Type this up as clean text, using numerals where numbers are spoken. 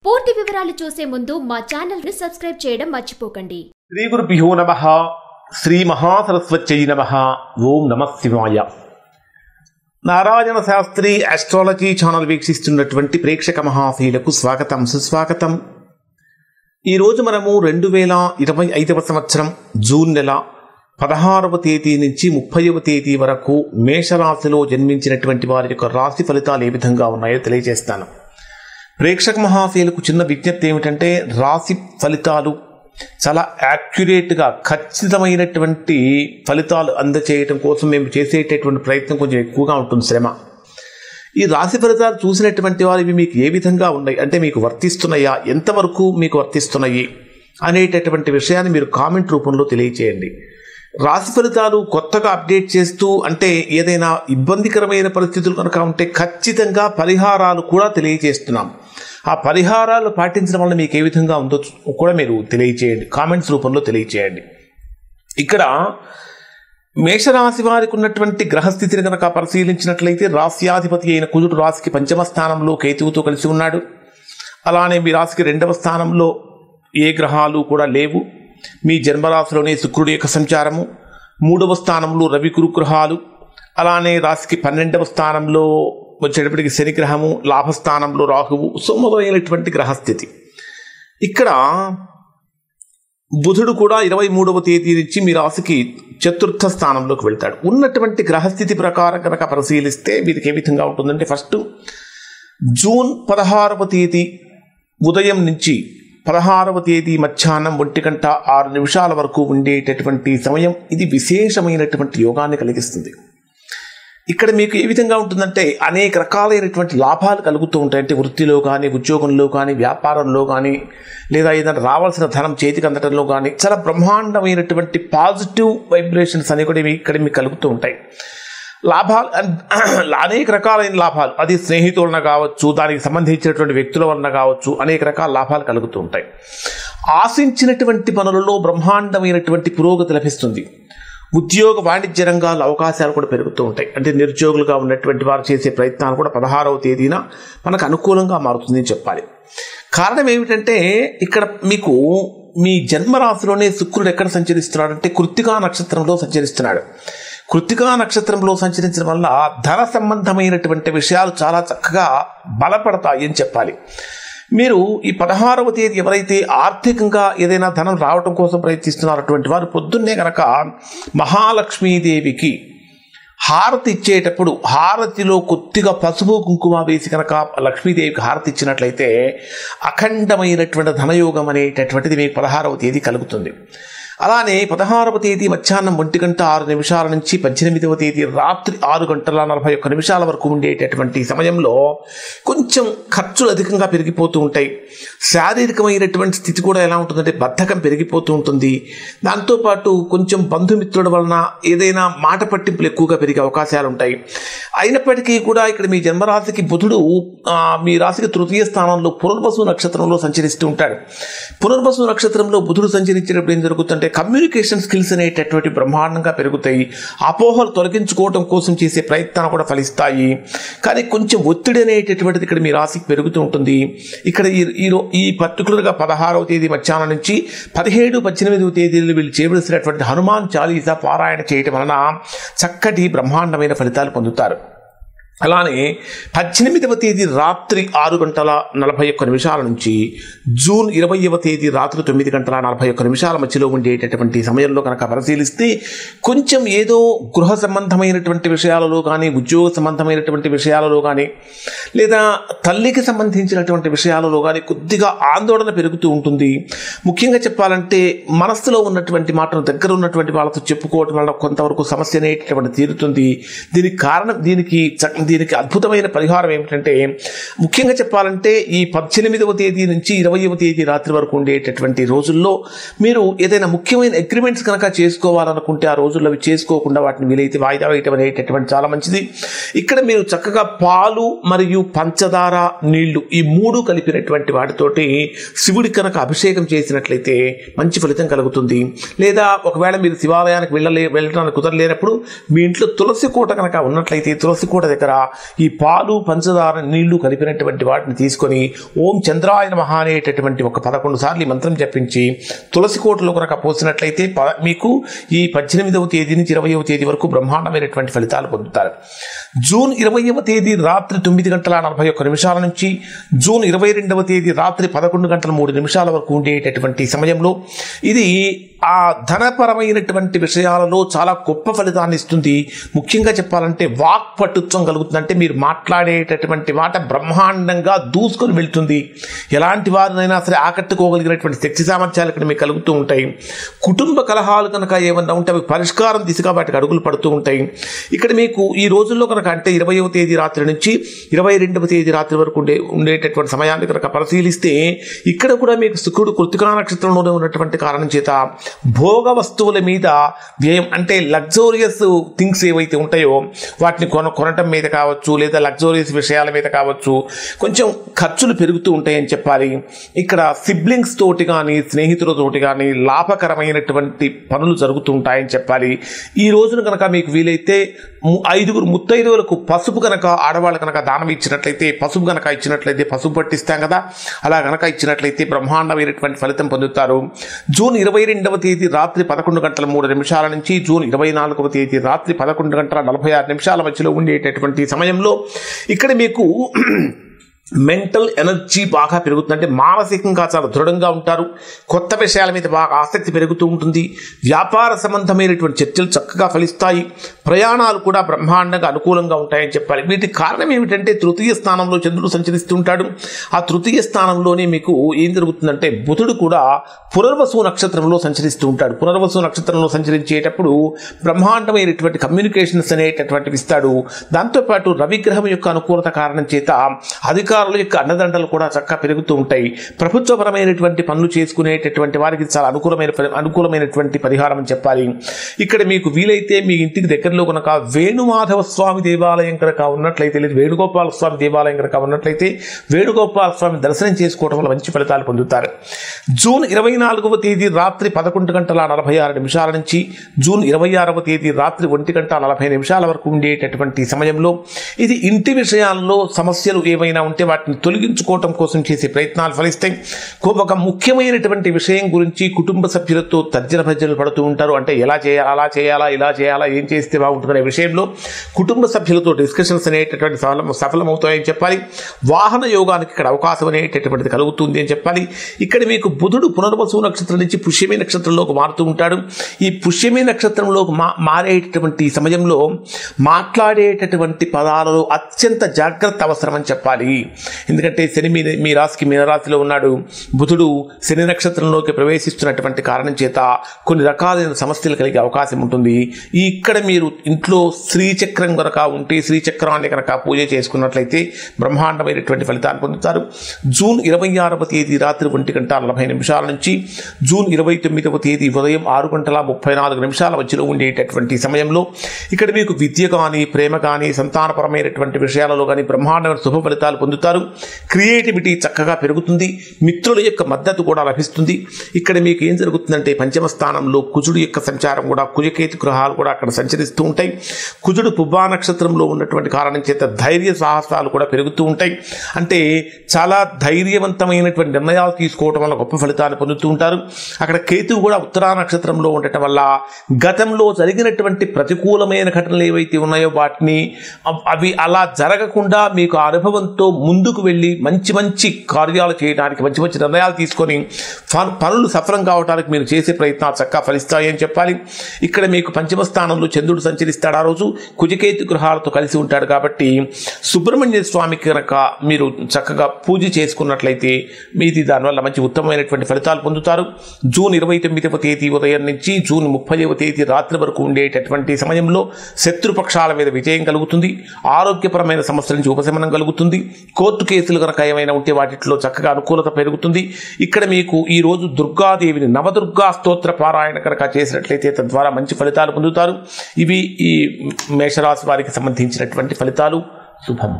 పూర్తి వివరాలు చూసే ముందు మా ఛానల్ ని సబ్స్క్రైబ్ చేయడం మర్చిపోకండి. శ్రీ గురుభ్యో నమః. శ్రీ మహాసరస్వత్యై నమః. ఓం నమః శివాయ. నారాయణ శాస్త్రి ఆస్ట్రాలజీ ఛానల్ వీక్షిస్తున్నటువంటి ప్రేక్షక మహాశీలకు స్వాగతం, సుస్వాగతం. ఈరోజు మనము 2025వ సంవత్సరం జూన్ నెల 16వ తేదీ నుంచి 30వ తేదీ వరకు మేషరాశిలో జన్మించినటువంటి వారి యొక్క రాశి ఫలితాలు ఏ విధంగా ఉన్నాయో తెలియజేస్తాను. ప్రేక్షక మహాశయులకు చిన్న విజ్ఞప్తి ఏమిటంటే, రాశి ఫలితాలు చాలా యాక్యురేట్గా ఖచ్చితమైనటువంటి ఫలితాలు అందచేయటం కోసం మేము చేసేటటువంటి ప్రయత్నం కొంచెం ఎక్కువగా ఉంటుంది, శ్రమ. ఈ రాశి ఫలితాలు చూసినటువంటి వారు ఇవి మీకు ఏ విధంగా ఉన్నాయి, అంటే మీకు వర్తిస్తున్నాయా, ఎంతవరకు మీకు వర్తిస్తున్నాయి అనేటటువంటి విషయాన్ని మీరు కామెంట్ రూపంలో తెలియచేయండి. రాశి ఫలితాలు కొత్తగా అప్డేట్ చేస్తూ, అంటే ఏదైనా ఇబ్బందికరమైన పరిస్థితులు కనుక ఉంటే ఖచ్చితంగా పరిహారాలు కూడా తెలియజేస్తున్నాం. ఆ పరిహారాలు పాటించడం వల్ల మీకు ఏ విధంగా ఉందో కూడా మీరు తెలియచేయండి, కామెంట్స్ రూపంలో తెలియచేయండి. ఇక్కడ మేషరాశి వారికి ఉన్నటువంటి గ్రహస్థితిని కనుక పరిశీలించినట్లయితే, రాశ్యాధిపతి అయిన కుజుడు రాశికి 5వ స్థానంలో కేతువుతో కలిసి ఉన్నాడు. అలానే మీ రాశికి 2వ స్థానంలో ఏ గ్రహాలు కూడా లేవు. మీ జన్మరాశిలోనే శుక్రుడి యొక్క సంచారము, 3వ స్థానంలో రవి గురు గ్రహాలు, అలానే రాశికి 12వ స్థానంలో వచ్చేటప్పటికి శని గ్రహము, లాభస్థానంలో రాహువు, మొదలైనటువంటి గ్రహస్థితి. ఇక్కడ బుధుడు కూడా 23వ తేదీ నుంచి మీ రాశికి 4వ స్థానంలోకి వెళ్తాడు. ఉన్నటువంటి గ్రహస్థితి ప్రకారం కనుక పరిశీలిస్తే వీరికి ఏ విధంగా ఉంటుందంటే, ఫస్ట్ జూన్ 16వ తేదీ ఉదయం నుంచి 16వ తేదీ మధ్యాహ్నం 1:06 వరకు ఉండేటటువంటి సమయం, ఇది విశేషమైనటువంటి యోగాన్ని కలిగిస్తుంది. ఇక్కడ మీకు ఏ విధంగా ఉంటుందంటే, అనేక రకాలైనటువంటి లాభాలు కలుగుతూ ఉంటాయి. అంటే వృత్తిలో కానీ, ఉద్యోగంలో కానీ, వ్యాపారంలో కానీ, లేదా ఏదైనా రావాల్సిన ధనం చేతికి అందడంలో కానీ చాలా బ్రహ్మాండమైనటువంటి పాజిటివ్ వైబ్రేషన్స్ అనేవి కూడా ఇక్కడ మీకు కలుగుతూ ఉంటాయి. లాభాలు అనేక రకాలైన లాభాలు, అది స్నేహితుల వలన కావచ్చు, దానికి సంబంధించినటువంటి వ్యక్తుల వలన కావచ్చు, అనేక రకాల లాభాలు కలుగుతూ ఉంటాయి. ఆశించినటువంటి పనులలో బ్రహ్మాండమైనటువంటి పురోగతి లభిస్తుంది. ఉద్యోగ వాణిజ్య రంగాల అవకాశాలు కూడా పెరుగుతూ ఉంటాయి. అంటే నిరుద్యోగులుగా ఉన్నటువంటి వారు చేసే ప్రయత్నాలు కూడా 16వ తేదీన మనకు అనుకూలంగా మారుతుందని చెప్పాలి. కారణం ఏమిటంటే, ఇక్కడ మీకు మీ జన్మరాశిలోనే శుక్రుడు ఎక్కడ సంచరిస్తున్నాడంటే కృత్తికా నక్షత్రంలో సంచరిస్తున్నాడు. కృత్తికా నక్షత్రంలో సంచరించడం వల్ల ధన సంబంధమైనటువంటి విషయాలు చాలా చక్కగా బలపడతాయి అని చెప్పాలి. మీరు ఈ 16వ తేదీ ఎవరైతే ఆర్థికంగా ఏదైనా ధనం రావడం కోసం ప్రయత్నిస్తున్నారటువంటి వారు పొద్దున్నే కనుక మహాలక్ష్మీదేవికి హారతి ఇచ్చేటప్పుడు హారతిలో కొద్దిగా పసుపు కుంకుమ వేసి కనుక లక్ష్మీదేవికి హారతి ఇచ్చినట్లయితే అఖండమైనటువంటి ధనయోగం అనేటటువంటిది మీకు 16వ తేదీ కలుగుతుంది. అలానే 16వ తేదీ మధ్యాహ్నం 1:06 నుంచి 18వ తేదీ రాత్రి 6:41 వరకు ఉండేటటువంటి సమయంలో కొంచెం ఖర్చులు అధికంగా పెరిగిపోతూ ఉంటాయి. శారీరకమైనటువంటి స్థితి కూడా ఎలా ఉంటుందంటే బద్ధకం పెరిగిపోతూ ఉంటుంది. దాంతోపాటు కొంచెం బంధుమిత్రుల వలన ఏదైనా మాట పట్టింపులు ఎక్కువగా పెరిగే అవకాశాలు ఉంటాయి. అయినప్పటికీ కూడా ఇక్కడ మీ జన్మరాశికి బుధుడు మీ రాశికి 3వ స్థానంలో పునర్వసు నక్షత్రంలో సంచరిస్తూ ఉంటాడు. పునర్వసు నక్షత్రంలో బుధుడు సంచరించేటప్పుడు ఏం జరుగుతుందంటే, కమ్యూనికేషన్ స్కిల్స్ అనేటటువంటి బ్రహ్మాండంగా పెరుగుతాయి. అపోహలు తొలగించుకోవడం కోసం చేసే ప్రయత్నాలు కూడా ఫలిస్తాయి. కానీ కొంచెం ఒత్తిడి అనేటటువంటిది ఇక్కడ మీ రాశికి పెరుగుతూ ఉంటుంది. ఇక్కడ ఈ పర్టికులర్గా 16వ తేదీ మధ్యాహ్నం నుంచి 17, 18వ తేదీలు వీళ్ళు చేయవలసినటువంటి హనుమాన్ చాలీసా పారాయణ చేయటం వలన చక్కటి బ్రహ్మాండమైన ఫలితాలు పొందుతారు. అలానే 18వ తేదీ రాత్రి 6:41 నుంచి జూన్ 20వ తేదీ రాత్రి 9:41 మధ్యలో ఉండేటటువంటి సమయంలో కనుక పరిశీలిస్తే, కొంచెం ఏదో గృహ సంబంధమైనటువంటి విషయాలలో కానీ, ఉద్యోగ సంబంధమైనటువంటి విషయాలలో కానీ, లేదా తల్లికి సంబంధించినటువంటి విషయాలలో కానీ కొద్దిగా ఆందోళన పెరుగుతూ ఉంటుంది. ముఖ్యంగా చెప్పాలంటే మనస్సులో ఉన్నటువంటి మాటను దగ్గర ఉన్నటువంటి వాళ్ళతో చెప్పుకోవటం వల్ల కొంతవరకు సమస్య అనేటటువంటి తీరుతుంది. దీనికి కారణం, దీనికి అద్భుతమైన పరిహారం ఏమిటంటే, ముఖ్యంగా చెప్పాలంటే ఈ 18వ తేదీ నుంచి 20వ తేదీ రాత్రి వరకు ఉండేటటువంటి రోజుల్లో మీరు ఏదైనా ముఖ్యమైన అగ్రిమెంట్స్ కనుక చేసుకోవాలనుకుంటే ఆ రోజుల్లో అవి చేసుకోకుండా వాటిని వీలైతే వాయిదా వేయటం అనేటటువంటి చాలా మంచిది. ఇక్కడ మీరు చక్కగా పాలు మరియు పంచదార, నీళ్లు ఈ 3 కలిపినటువంటి వాటితోటి శివుడికి కనుక అభిషేకం చేసినట్లయితే మంచి ఫలితం కలుగుతుంది. లేదా ఒకవేళ మీరు శివాలయానికి వెళ్ళడానికి కుదరలేనప్పుడు మీ ఇంట్లో తులసి కోట కనుక ఉన్నట్లయితే తులసి కోట దగ్గర ఈ పాలు పంచదార నీళ్లు కలిపినటువంటి వాటిని తీసుకొని ఓం చంద్రాయ నమః అనేటటువంటి ఒక 11 సార్లు ఈ మంత్రం జపించి తులసి కోటలో కనుక పోసినట్లయితే మీకు ఈ 18వ తేదీ నుంచి 20వ తేదీ వరకు బ్రహ్మాండమైనటువంటి ఫలితాలు పొందుతారు. జూన్ 20వ తేదీ రాత్రి 9:41 నుంచి జూన్ 22వ తేదీ రాత్రి 11:03 వరకు ఉండేటటువంటి సమయంలో ఇది ఆ ధనపరమైనటువంటి విషయాలలో చాలా గొప్ప ఫలితాన్ని ఇస్తుంది. ముఖ్యంగా చెప్పాలంటే వాక్ పటుత్వం కలుగుతుంది. అంటే మీరు మాట్లాడేటటువంటి మాట బ్రహ్మాండంగా దూసుకొని వెళ్తుంది. ఎలాంటి వారినైనా సరే ఆకట్టుకోగలిగినటువంటి శక్తి సామర్థ్యాలు ఇక్కడ మీకు కలుగుతూ ఉంటాయి. కుటుంబ కలహాలు కనుక ఏమన్నా ఉంటే అవి పరిష్కారం దిశగా వాటికి అడుగులు పడుతూ ఉంటాయి. ఇక్కడ మీకు ఈ రోజుల్లో కనుక అంటే 20వ తేదీ రాత్రి నుంచి 22వ తేదీ రాత్రి వరకు ఉండేటటువంటి సమయాన్ని కనుక పరిశీలిస్తే ఇక్కడ కూడా మీకు శుక్రుడు కృత్తికా నక్షత్రంలోనే ఉన్నటువంటి కారణం చేత భోగ వస్తువుల మీద వ్యయం, అంటే లగ్జోరియస్ థింగ్స్ ఏవైతే ఉంటాయో వాటిని కొనటం మీద కావచ్చు, లేదా లగ్జోరియస్ విషయాల మీద కావచ్చు, కొంచెం ఖర్చులు పెరుగుతూ ఉంటాయని చెప్పాలి. ఇక్కడ సిబ్లింగ్స్ తోటి కానీ స్నేహితులతోటి కానీ లాభకరమైనటువంటి పనులు జరుగుతూ ఉంటాయని చెప్పాలి. ఈ రోజున కనుక మీకు వీలైతే 5 ముత్తైదువులకు పసుపు కనుక ఆడవాళ్ళు కనుక దానం ఇచ్చినట్లయితే, పసుపు కనుక ఇచ్చినట్లయితే, పసుపు పట్టిస్తాం కదా, అలా కనుక ఇచ్చినట్లయితే బ్రహ్మాండమైనటువంటి ఫలితం పొందుతారు. జూన్ 22వ తేదీ రాత్రి 11:03 నుంచి జూన్ 24వ తేదీ రాత్రి 11:46 మధ్యలో ఉండేటటువంటి సమయంలో ఇక్కడ మీకు మెంటల్ ఎనర్జీ బాగా పెరుగుతుంది. అంటే మానసికంగా చాలా దృఢంగా ఉంటారు. కొత్త విషయాల మీద బాగా ఆసక్తి పెరుగుతూ ఉంటుంది. వ్యాపార సంబంధమైనటువంటి చర్చలు చక్కగా ఫలిస్తాయి. ప్రయాణాలు కూడా బ్రహ్మాండంగా అనుకూలంగా ఉంటాయని చెప్పాలి. వీటికి కారణం ఏమిటంటే తృతీయ స్థానంలో చంద్రుడు సంచరిస్తుంటాడు. ఆ తృతీయ స్థానంలోనే మీకు ఏం జరుగుతుందంటే బుధుడు కూడా పునర్వసు నక్షత్రంలో సంచరిస్తూ ఉంటాడు. పునర్వసు నక్షత్రంలో సంచరించేటప్పుడు బ్రహ్మాండమైనటువంటి కమ్యూనికేషన్స్ అనేటటువంటివి ఇస్తాడు. దాంతోపాటు రవిగ్రహం యొక్క అనుకూలత కారణం చేత అధికారుల యొక్క అండదండలు కూడా చక్కగా పెరుగుతూ ఉంటాయి. ప్రభుత్వపరమైనటువంటి పనులు చేసుకునేటటువంటి వారికి చాలా అనుకూలమైనటువంటి పరిహారం అని చెప్పాలి. ఇక్కడ మీకు వీలైతే మీ ఇంటికి దగ్గరలో కనుక వేణుమాధవ స్వామి దేవాలయం కనుక ఉన్నట్లయితే, లేదా వేణుగోపాల స్వామి దేవాలయం కనుక ఉన్నట్లయితే వేణుగోపాల స్వామి దర్శనం చేసుకోవడం వల్ల మంచి ఫలితాలు పొందుతారు. జూన్ 24వ తేదీ రాత్రి 11:46 నుంచి జూన్ 26వ తేదీ రాత్రి 1:40 వరకు ఉండేటటువంటి సమయంలో ఇది ఇంటి విషయాల్లో సమస్యలు ఏమైనా ఉంటే వాటిని తొలగించుకోవటం కోసం చేసే ప్రయత్నాలు ఫలిస్తాయి. ఒక ముఖ్యమైనటువంటి విషయం గురించి కుటుంబ సభ్యులతో తర్జన భర్జనలు పడుతూ ఉంటారు. అంటే ఎలా చేయాలా, అలా చేయాలా, ఇలా చేయాలా, ఏం చేస్తే బాగుంటుందనే విషయంలో కుటుంబ సభ్యులతో డిస్కషన్స్ అనేటటువంటి సఫలమవుతాయని చెప్పాలి. వాహన యోగానికి ఇక్కడ అవకాశం అనేటటువంటిది కలుగుతుంది అని చెప్పాలి. ఇక్కడ మీకు బుధుడు పునర్వసు నక్షత్రం నుంచి పుష్యమి నక్షత్రంలోకి మారుతూ ఉంటాడు. ఈ పుష్యమి నక్షత్రంలోకి మారేటటువంటి సమయంలో మాట్లాడేటటువంటి పదాలలో అత్యంత జాగ్రత్త అవసరం అని చెప్పాలి. ఎందుకంటే శని మీ రాశికి మీనరాశిలో ఉన్నాడు. బుధుడు శని నక్షత్రంలోకి ప్రవేశిస్తున్నటువంటి కారణం చేత కొన్ని రకాలైన సమస్యలు కలిగే అవకాశం ఉంటుంది. ఇక్కడ మీరు ఇంట్లో శ్రీచక్రం కనుక ఉంటే శ్రీచక్రాన్ని కనుక పూజ చేసుకున్నట్లయితే బ్రహ్మాండమైనటువంటి ఫలితాన్ని పొందుతారు. జూన్ 26వ తేదీ రాత్రి 1:40 నుంచి జూన్ 29వ తేదీ ఉదయం 6:34 మధ్యలో ఉండేటటువంటి సమయంలో ఇక్కడ మీకు విద్య కానీ, ప్రేమ కానీ, సంతానపరమైనటువంటి విషయాలలో కానీ బ్రహ్మాండమైన శుభ ఫలితాలు పొందుతారు. క్రియేటివిటీ చక్కగా పెరుగుతుంది. మిత్రుల యొక్క మద్దతు కూడా లభిస్తుంది. ఇక్కడ మీకు ఏం జరుగుతుందంటే పంచమ స్థానంలో కుజుడు యొక్క సంచారం కూడా, కుజకేతు గ్రహాలు కూడా అక్కడ సంచరిస్తూ ఉంటాయి. కుజుడు పుబ్బా నక్షత్రంలో ఉన్నటువంటి కారణం చేత ధైర్య సాహసాలు కూడా పెరుగుతూ ఉంటాయి. అంటే చాలా ధైర్యవంతమైనటువంటి నిర్ణయాలు తీసుకోవడం వల్ల గొప్ప ఫలితాన్ని పొందుతూ ఉంటారు. అక్కడ కేతువు కూడా ఉత్తరా నక్షత్రంలో ఉండటం వల్ల గతంలో జరిగినటువంటి ప్రతికూలమైన ఘటనలు ఏవైతే ఉన్నాయో వాటిని అవి అలా జరగకుండా మీకు అనుభవంతో ముందుకు వెళ్ళి మంచి మంచి కార్యాలు చేయడానికి, మంచి మంచి నిర్ణయాలు తీసుకొని పనులు సఫలం కావడానికి మీరు చేసే ప్రయత్నాలు చక్కగా ఫలిస్తాయి అని చెప్పాలి. ఇక్కడ మీకు పంచమ స్థానంలో చంద్రుడు సంచరిస్తాడు. ఆ రోజు కుజకేతు గ్రహాలతో కలిసి ఉంటాడు కాబట్టి సుబ్రహ్మణ్య స్వామికి కనుక మీరు చక్కగా పూజ చేసుకున్నట్లయితే మీది దానివల్ల మంచి ఉత్తమమైనటువంటి ఫలితాలు పొందుతారు. జూన్ 29వ తేదీ ఉదయం నుంచి జూన్ 30వ తేదీ రాత్రి వరకు ఉండేటటువంటి సమయంలో శత్రుపక్షాల మీద విజయం కలుగుతుంది. ఆరోగ్యపరమైన సమస్యల నుంచి ఉపశమనం కలుగుతుంది. కోర్టు కేసులు కనుక ఏమైనా ఉంటే వాటిలో చక్కగా అనుకూలత పెరుగుతుంది. ఇక్కడ మీకు ఈ రోజు దుర్గాదేవిని నవదుర్గా స్తోత్ర పారాయణ కనుక చేసినట్లయితే తద్వారా మంచి ఫలితాలు పొందుతారు. ఇవి ఈ మేషరాశి వారికి సంబంధించినటువంటి ఫలితాలు. శుభం.